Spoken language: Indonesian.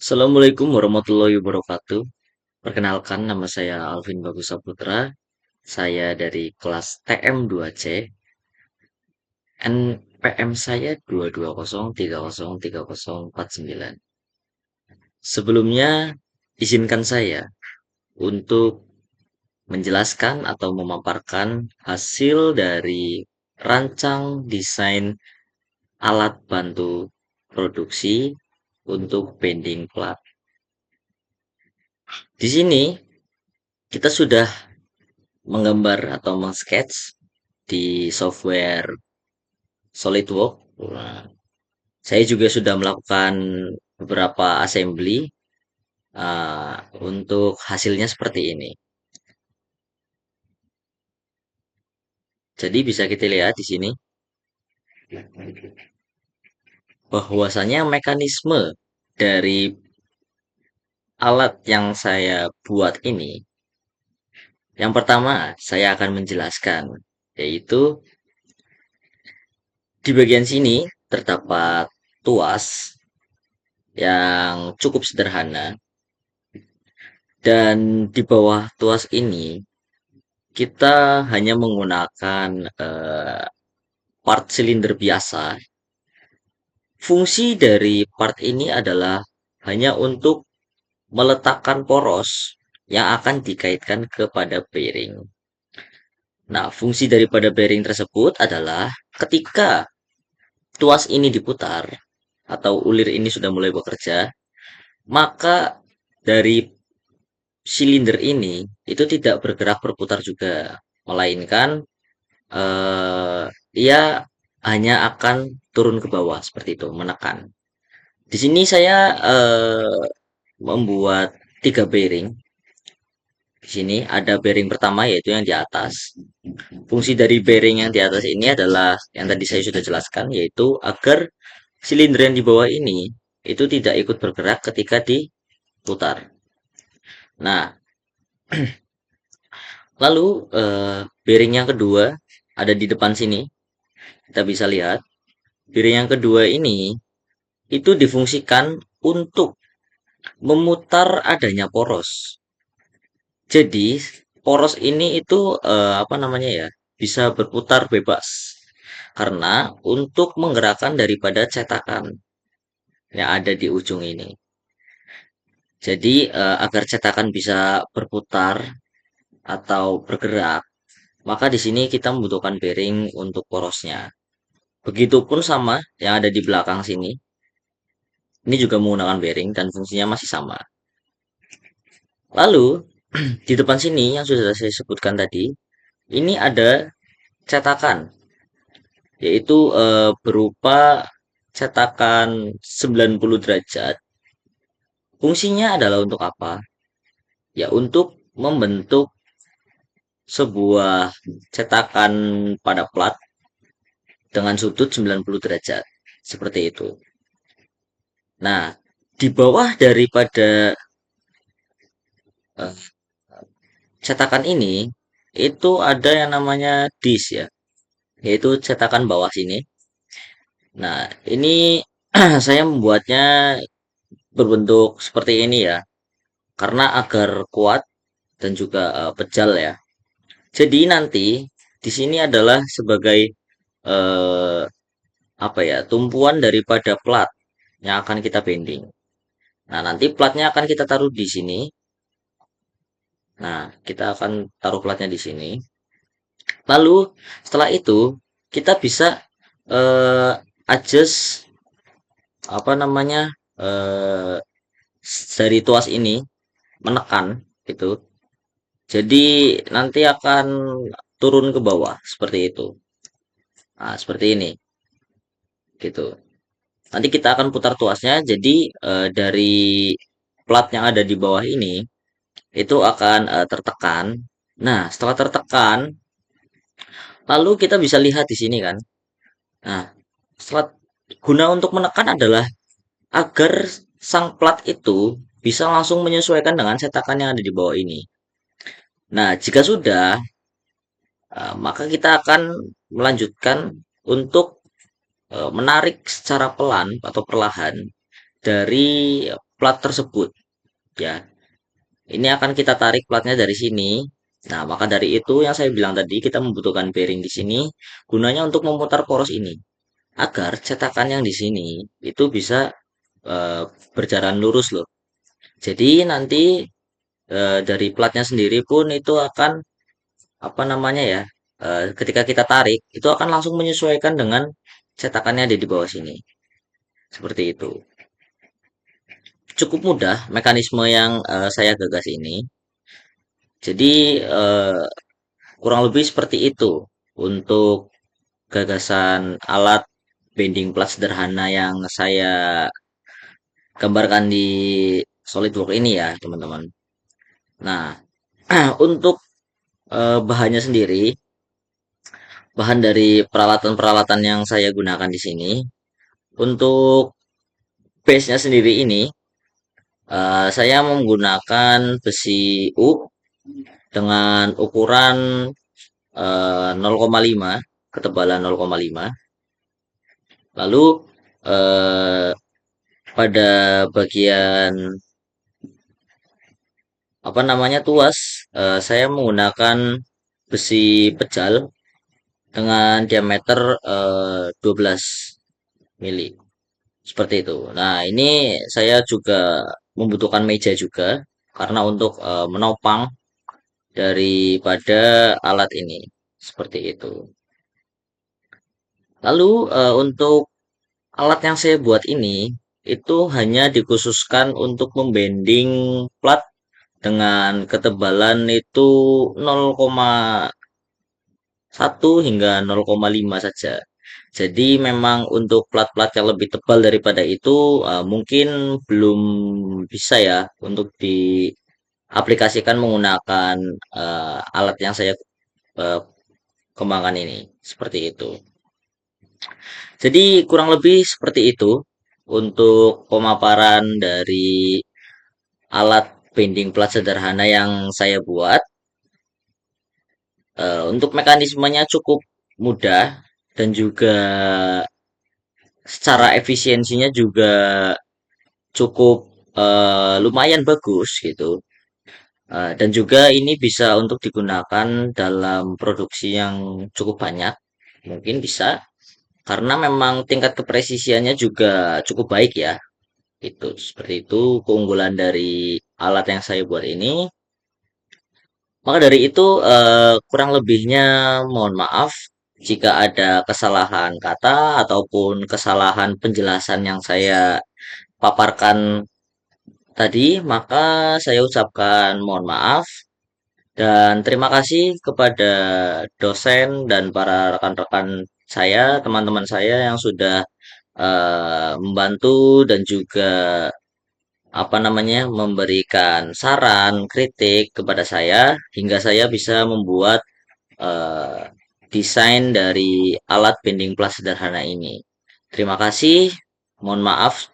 Assalamualaikum warahmatullahi wabarakatuh. Perkenalkan, nama saya Alvin Bagus Saputra. Saya dari kelas TM2C. NPM saya 220303049. Sebelumnya, izinkan saya untuk menjelaskan atau memaparkan hasil dari rancang desain alat bantu produksi untuk bending plat. Di sini kita sudah menggambar atau meng-sketch di software SolidWorks. Nah, saya juga sudah melakukan beberapa assembly untuk hasilnya seperti ini. Jadi bisa kita lihat di sini bahwasanya mekanisme dari alat yang saya buat ini, yang pertama saya akan menjelaskan, yaitu di bagian sini terdapat tuas yang cukup sederhana, dan di bawah tuas ini kita hanya menggunakan part silinder biasa. Fungsi dari part ini adalah hanya untuk meletakkan poros yang akan dikaitkan kepada bearing. Nah, fungsi daripada bearing tersebut adalah ketika tuas ini diputar atau ulir ini sudah mulai bekerja, maka dari silinder ini itu tidak bergerak berputar juga, melainkan eh, ia hanya akan turun ke bawah seperti itu, menekan. Di sini saya membuat tiga bearing. Di sini ada bearing pertama yaitu yang di atas. Fungsi dari bearing yang di atas ini adalah yang tadi saya sudah jelaskan, yaitu agar silinder yang di bawah ini itu tidak ikut bergerak ketika diputar. Nah, lalu bearing yang kedua ada di depan sini. Kita bisa lihat bearing yang kedua ini itu difungsikan untuk memutar adanya poros. Jadi poros ini itu apa namanya ya, bisa berputar bebas karena untuk menggerakkan daripada cetakan yang ada di ujung ini. Jadi agar cetakan bisa berputar atau bergerak, maka di sini kita membutuhkan bearing untuk porosnya. Begitupun sama yang ada di belakang sini. Ini juga menggunakan bearing dan fungsinya masih sama. Lalu di depan sini yang sudah saya sebutkan tadi, ini ada cetakan, yaitu berupa cetakan 90 derajat. Fungsinya adalah untuk apa? Ya untuk membentuk sebuah cetakan pada plat dengan sudut 90 derajat. Seperti itu. Nah, di bawah daripada eh, cetakan ini, itu ada yang namanya disk ya, yaitu cetakan bawah sini. Nah, ini saya membuatnya berbentuk seperti ini ya, karena agar kuat dan juga pejal ya. Jadi nanti di sini adalah sebagai eh, apa ya, tumpuan daripada plat yang akan kita bending. Nah, nanti platnya akan kita taruh di sini. Nah, kita akan taruh platnya di sini. Lalu setelah itu kita bisa eh, adjust apa namanya, eh, dari tuas ini menekan gitu. Jadi nanti akan turun ke bawah seperti itu. Nah, seperti ini gitu. Nanti kita akan putar tuasnya. Jadi dari plat yang ada di bawah ini itu akan tertekan. Nah, setelah tertekan, lalu kita bisa lihat di sini kan. Nah, setelah guna untuk menekan adalah agar sang plat itu bisa langsung menyesuaikan dengan cetakan yang ada di bawah ini. Nah, jika sudah, maka kita akan melanjutkan untuk menarik secara pelan atau perlahan dari plat tersebut ya. Ini akan kita tarik platnya dari sini. Nah, maka dari itu yang saya bilang tadi kita membutuhkan bearing di sini gunanya untuk memutar poros ini agar cetakan yang di sini itu bisa eh, berjalan lurus loh. Jadi nanti dari platnya sendiri pun itu akan apa namanya ya? Ketika kita tarik itu akan langsung menyesuaikan dengan cetakannya ada di bawah sini. Seperti itu. Cukup mudah mekanisme yang saya gagas ini. Jadi kurang lebih seperti itu untuk gagasan alat bending plat sederhana yang saya gambarkan di SolidWorks ini ya, teman-teman. Nah, untuk bahannya sendiri, bahan dari peralatan-peralatan yang saya gunakan di sini, untuk base-nya sendiri ini, saya menggunakan besi U dengan ukuran 0,5, ketebalan 0,5. Lalu eh, pada bagian apa namanya tuas, saya menggunakan besi pejal dengan diameter 12 mili. Seperti itu. Nah, ini saya juga membutuhkan meja juga karena untuk menopang daripada alat ini. Seperti itu. Lalu untuk alat yang saya buat ini itu hanya dikhususkan untuk membending plat dengan ketebalan itu 0,1 hingga 0,5 saja. Jadi memang untuk plat-plat yang lebih tebal daripada itu mungkin belum bisa ya untuk diaplikasikan menggunakan alat yang saya eh, kembangkan ini. Seperti itu. Jadi kurang lebih seperti itu untuk pemaparan dari alat bending plat sederhana yang saya buat. Untuk mekanismenya cukup mudah dan juga secara efisiensinya juga cukup lumayan bagus gitu. Dan juga ini bisa untuk digunakan dalam produksi yang cukup banyak, mungkin bisa karena memang tingkat kepresisiannya juga cukup baik ya. Itu seperti itu keunggulan dari alat yang saya buat ini. Maka dari itu kurang lebihnya mohon maaf jika ada kesalahan kata ataupun kesalahan penjelasan yang saya paparkan tadi, maka saya ucapkan mohon maaf dan terima kasih kepada dosen dan para rekan-rekan saya, teman-teman saya yang sudah membantu dan juga apa namanya memberikan saran, kritik kepada saya hingga saya bisa membuat eh, desain dari alat bending plat sederhana ini. Terima kasih. Mohon maaf